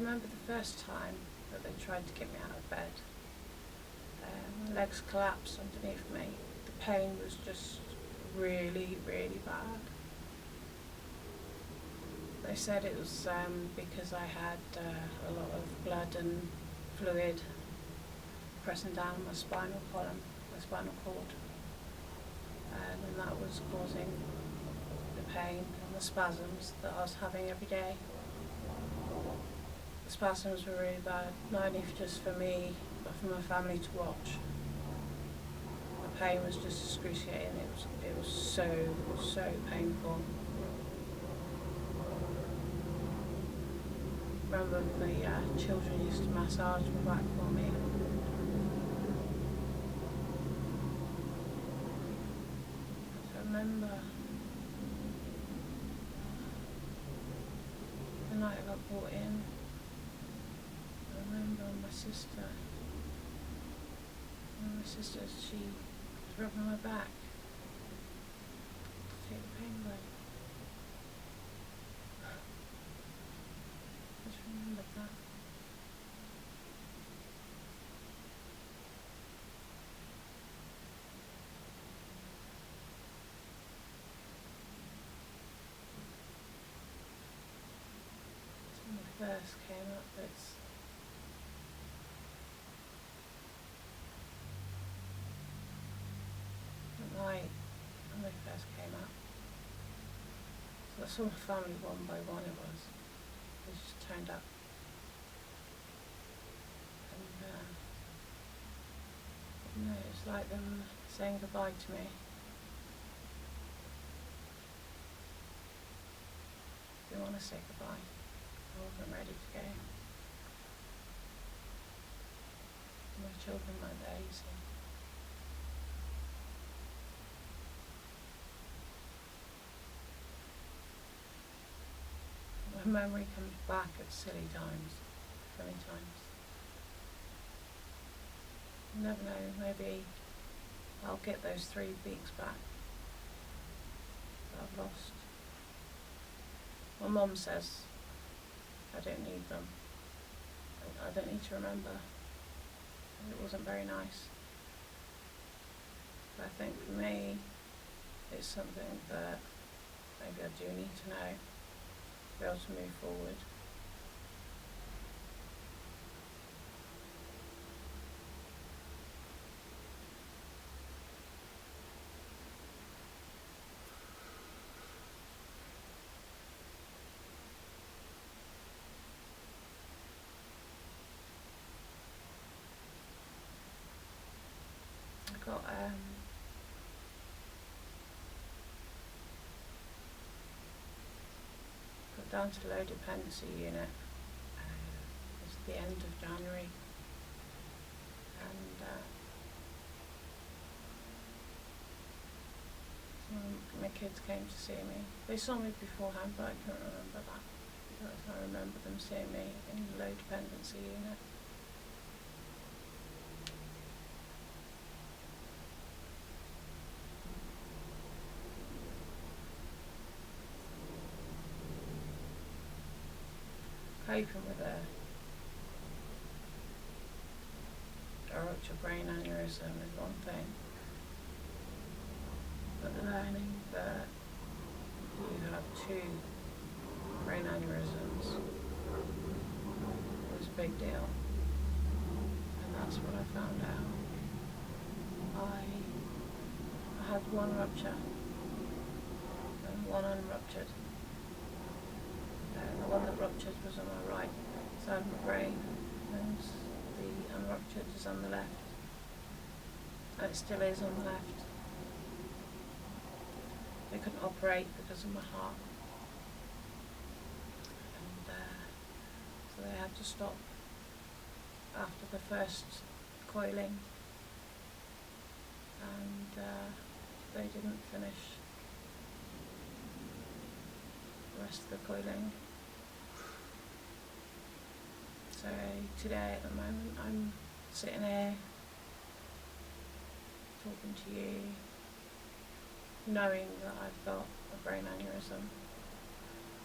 remember the first time that they tried to get me out of bed. My legs collapsed underneath me. The pain was just really, really bad. They said it was because I had a lot of blood and fluid pressing down my spinal column, my spinal cord, and that was causing the pain and the spasms that I was having every day. The spasms were really bad, not only just for me, but for my family to watch. The pain was just excruciating. It was so painful. I remember the children used to massage my back for me. I remember the night I got brought in. I remember my sister. She was rubbing my back to take the pain away. I just remembered that. When I first came up, at night when they first came up. So I saw my family one by one. They just turned up. And it was like them saying goodbye to me. They didn't want to say goodbye. I wasn't ready to go. My children weren't there, you see. My memory comes back at silly times, funny times. You never know, maybe I'll get those 3 weeks back that I've lost. My mum says I don't need them. I don't need to remember. It wasn't very nice. But I think for me, it's something that maybe I do need to know to be able to move forward. I got down to low dependency unit. It was the end of January, and my kids came to see me. They saw me beforehand, but I couldn't remember that. But I remember them seeing me in the low dependency unit. Coping with a ruptured brain aneurysm is one thing, but learning that you have 2 brain aneurysms was a big deal, and that's what I found out. I had 1 rupture and 1 unruptured. The one that ruptured was on my right side of my brain, and the unruptured is on the left. And it still is on the left. They couldn't operate because of my heart. And so they had to stop after the first coiling. And they didn't finish the rest of the coiling. So today at the moment I'm sitting here talking to you, knowing that I've got a brain aneurysm,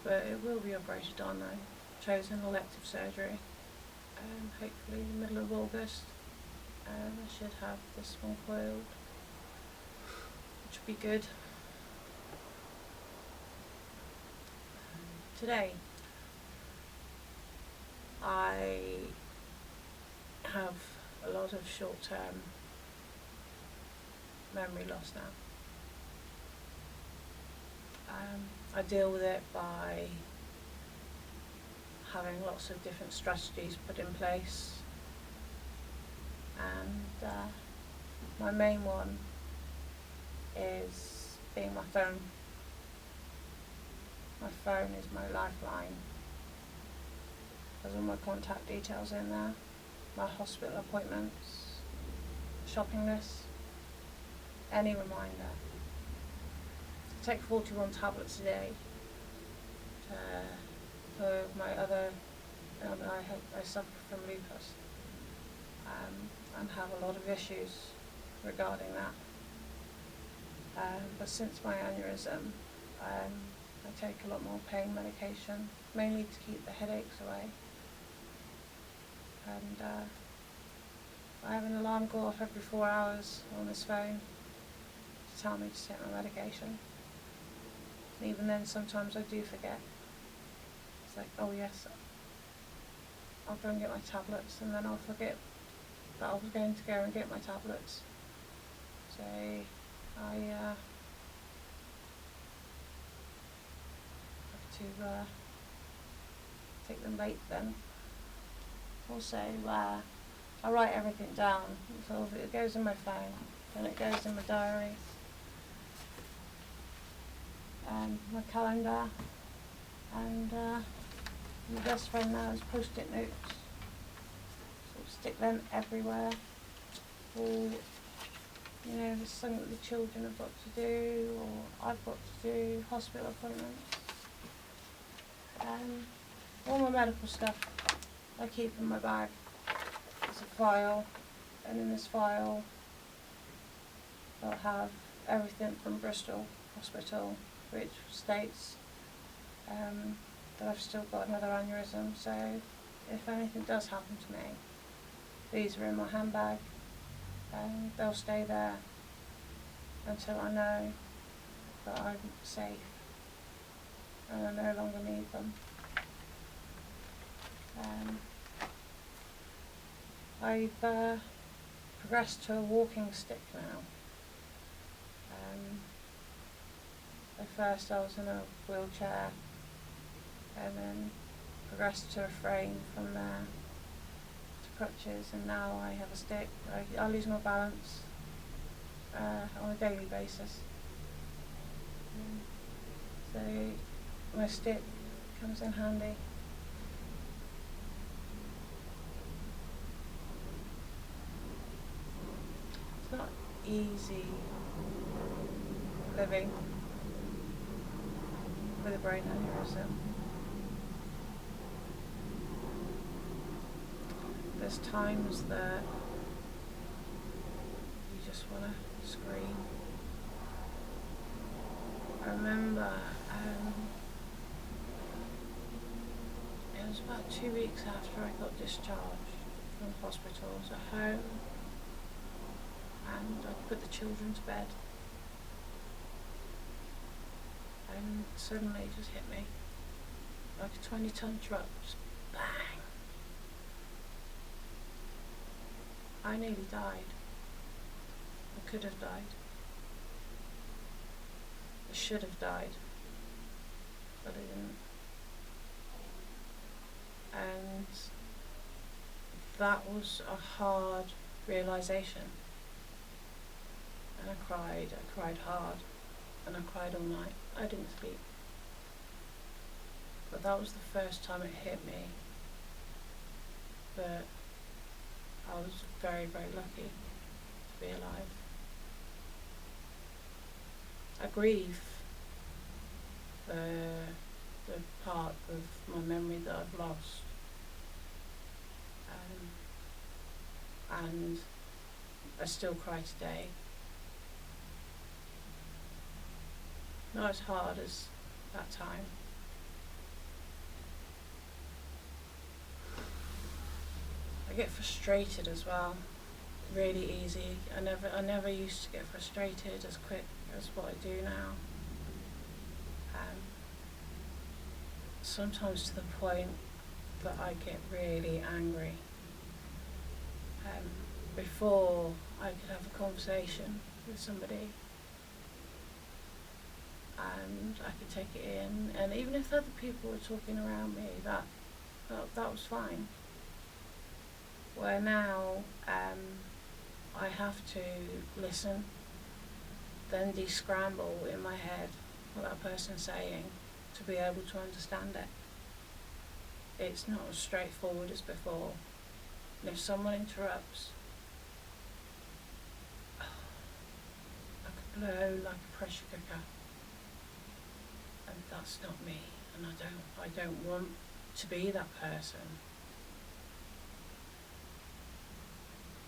but it will be operated on though. chosen elective surgery. Hopefully in the middle of August. I should have this one coiled, which would be good. Today, I have a lot of short-term memory loss now. I deal with it by having lots of different strategies put in place, and my main one is being my phone. My phone is my lifeline. There's all my contact details in there, my hospital appointments, shopping list, any reminder. I take 41 tablets a day for my other, I suffer from lupus, and have a lot of issues regarding that. But since my aneurysm, I take a lot more pain medication, mainly to keep the headaches away. And I have an alarm go off every 4 hours on this phone to tell me to take my medication. And even then, sometimes I do forget. It's like, oh yes, I'll go and get my tablets, and then I'll forget that I was going to go and get my tablets. So I have to take them late then. Also, I write everything down. So it goes in my phone, then it goes in my diary, and my calendar, and my best friend now is post-it notes. So stick them everywhere. Or, you know, there's something that the children have got to do, or I've got to do, hospital appointments. All my medical stuff I keep in my bag. It's a file, and in this file I'll have everything from Bristol Hospital, which states that I've still got another aneurysm, so if anything does happen to me, these are in my handbag, and they'll stay there until I know that I'm safe and I no longer need them. I've progressed to a walking stick now. At first I was in a wheelchair, and then progressed to a frame from there to crutches, and now I have a stick. I lose my balance on a daily basis. So my stick comes in handy. It's not easy living with a brain aneurysm. There's times that you just want to scream. I remember it was about 2 weeks after I got discharged from hospital. I was at home, and I put the children to bed, and suddenly it just hit me like a 20-ton truck, just bang. I nearly died. I could have died. I should have died, but I didn't. And that was a hard realisation. And I cried hard, and I cried all night. I didn't sleep. But that was the first time it hit me that I was very, very lucky to be alive. I grieve the part of my memory that I've lost, and I still cry today. Not as hard as that time, I get frustrated as well, really easy. I never used to get frustrated as quick as what I do now. Sometimes to the point that I get really angry. Before I could have a conversation with somebody and I could take it in, and even if other people were talking around me, that was fine. Where now I have to listen, then de-scramble in my head what that person's saying to be able to understand it. It's not as straightforward as before. And if someone interrupts, I could blow like a pressure cooker. And that's not me. And I don't want to be that person.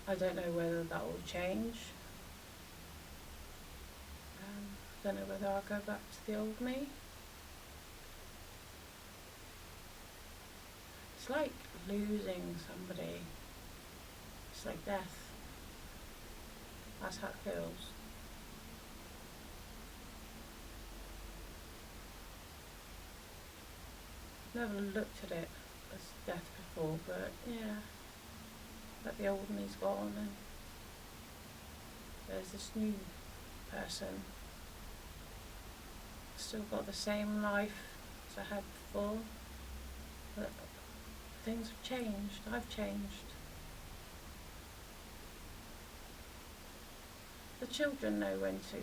I don't know whether that will change. I don't know whether I'll go back to the old me. It's like losing somebody. It's like death. That's how it feels. Never looked at it as death before, but yeah. But the old me's gone and there's this new person. Still got the same life as I had before, but things have changed. I've changed. The children know when to